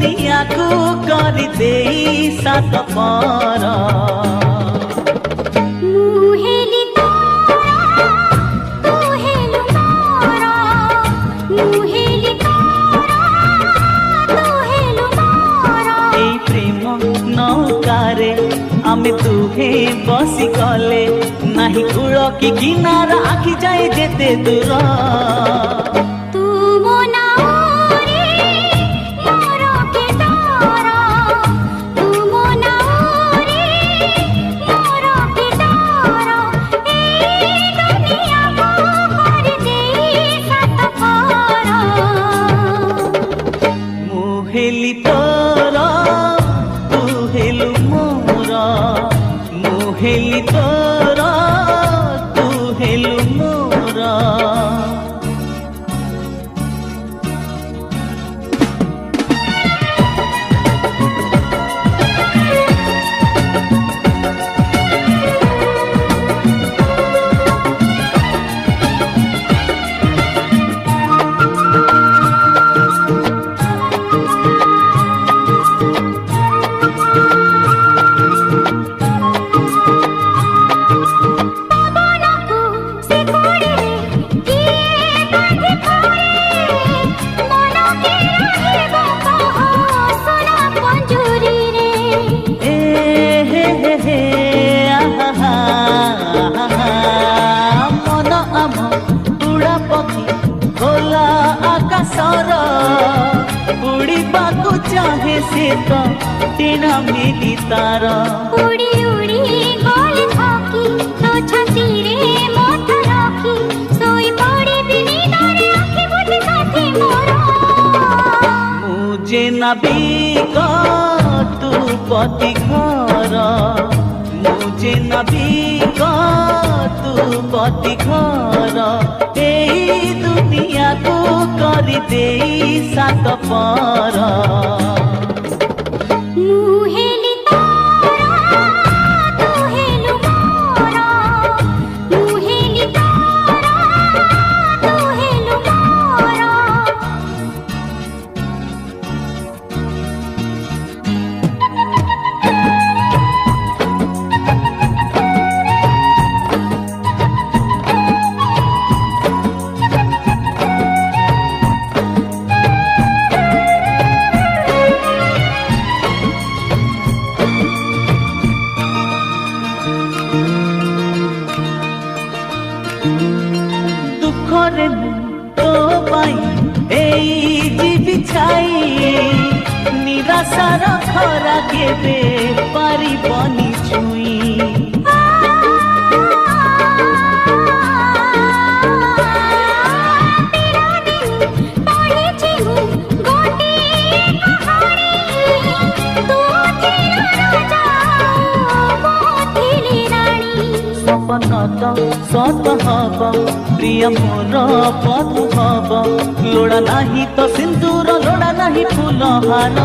दुनिया को कर दे सात पार आमे तुहे बसी गले नाही कूल कि किनारा आखि जाए जेते दूर मुहेली तोरा तू हेलु मोरा मुहेली तोरा तू हेलु मोरा उड़ीबाकू चाहे से तो तेरा मिली तारा उड़ी उड़ी गोल थाकी तो छाती रे मोथ राखी सोई पड़ी बिनी तारे आँखें बुझे साथी मोरा मुझे नबी तू पति घर मुझे नबी तू पति घर दुनिया को कर दे सात पार मुहेली तारा तू हेलु मोरा मुहेली तारा तू हेलु मोरा दुखरे तो पाई जीवी छाई निराशार खरा केबे पारिबनी छुई सत हब प्रिय मोर पथु हब लोड़ा नाही तो सिंदूर लोड़ा नाही फूल हार